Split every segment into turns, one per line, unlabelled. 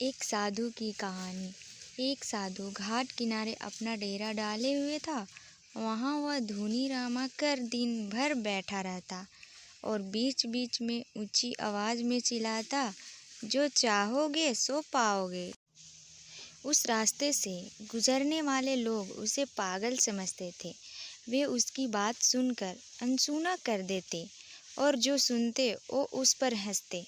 एक साधु की कहानी। एक साधु घाट किनारे अपना डेरा डाले हुए था। वहाँ वह धूनी रामा कर दिन भर बैठा रहता और बीच बीच में ऊंची आवाज में चिल्लाता, जो चाहोगे सो पाओगे। उस रास्ते से गुजरने वाले लोग उसे पागल समझते थे। वे उसकी बात सुनकर अनसुना कर देते और जो सुनते वो उस पर हंसते।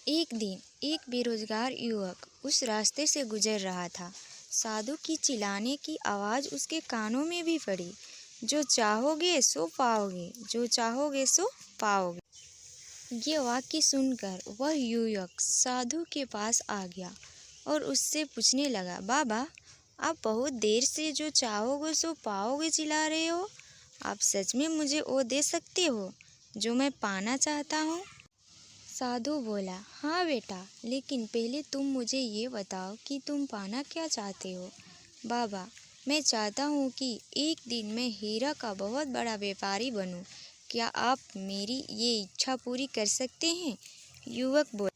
एक दिन एक बेरोजगार युवक उस रास्ते से गुजर रहा था। साधु की चिल्लाने की आवाज़ उसके कानों में भी पड़ी, जो चाहोगे सो पाओगे, जो चाहोगे सो पाओगे। ये वाक्य सुनकर वह युवक साधु के पास आ गया और उससे पूछने लगा, बाबा, आप बहुत देर से जो चाहोगे सो पाओगे चिल्ला रहे हो। आप सच में मुझे वो दे सकते हो जो मैं पाना चाहता हूँ? साधु बोला, हाँ बेटा, लेकिन पहले तुम मुझे ये बताओ कि तुम पाना क्या चाहते हो। बाबा, मैं चाहता हूँ कि एक दिन मैं हीरा का बहुत बड़ा व्यापारी बनूँ। क्या आप मेरी ये इच्छा पूरी कर सकते हैं? युवक बोला,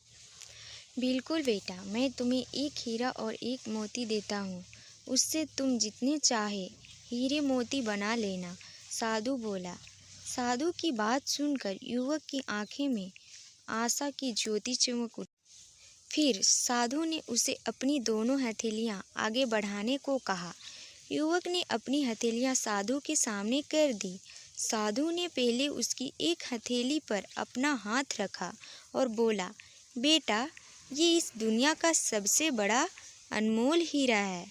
बिल्कुल बेटा, मैं तुम्हें एक हीरा और एक मोती देता हूँ। उससे तुम जितने चाहे हीरे मोती बना लेना। साधु बोला। साधु की बात सुनकर युवक की आंखें में आशा की ज्योति चमक उठी। फिर साधु ने उसे अपनी दोनों हथेलियां आगे बढ़ाने को कहा। युवक ने अपनी हथेलियां साधु के सामने कर दी। साधु ने पहले उसकी एक हथेली पर अपना हाथ रखा और बोला, बेटा, ये इस दुनिया का सबसे बड़ा अनमोल हीरा है।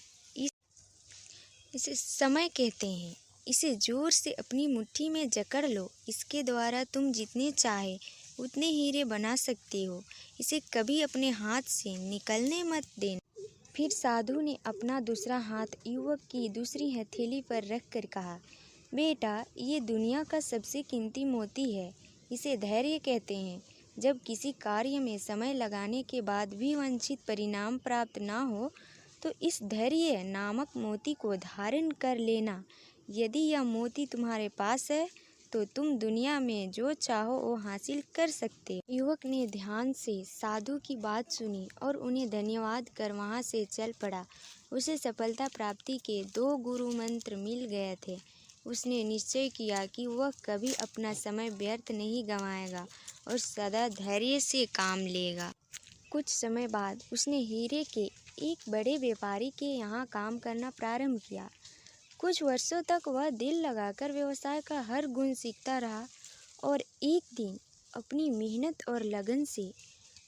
इसे समय कहते हैं। इसे जोर से अपनी मुट्ठी में जकड़ लो। इसके द्वारा तुम जितने चाहे उतने हीरे बना सकते हो। इसे कभी अपने हाथ से निकलने मत देना। फिर साधु ने अपना दूसरा हाथ युवक की दूसरी हथेली पर रख कर कहा, बेटा, ये दुनिया का सबसे कीमती मोती है। इसे धैर्य कहते हैं। जब किसी कार्य में समय लगाने के बाद भी वांछित परिणाम प्राप्त ना हो तो इस धैर्य नामक मोती को धारण कर लेना। यदि यह मोती तुम्हारे पास है तो तुम दुनिया में जो चाहो वो हासिल कर सकते हो। युवक ने ध्यान से साधु की बात सुनी और उन्हें धन्यवाद कर वहाँ से चल पड़ा। उसे सफलता प्राप्ति के 2 गुरु मंत्र मिल गए थे। उसने निश्चय किया कि वह कभी अपना समय व्यर्थ नहीं गंवाएगा और सदा धैर्य से काम लेगा। कुछ समय बाद उसने हीरे के एक बड़े व्यापारी के यहाँ काम करना प्रारंभ किया। कुछ वर्षों तक वह दिल लगाकर व्यवसाय का हर गुण सीखता रहा और एक दिन अपनी मेहनत और लगन से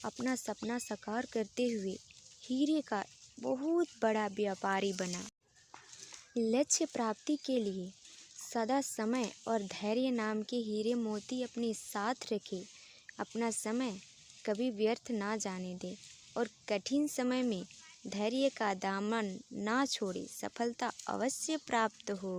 अपना सपना साकार करते हुए हीरे का बहुत बड़ा व्यापारी बना। लक्ष्य प्राप्ति के लिए सदा समय और धैर्य नाम के हीरे मोती अपने साथ रखे। अपना समय कभी व्यर्थ ना जाने दे और कठिन समय में धैर्य का दामन ना छोड़े। सफलता अवश्य प्राप्त होगी।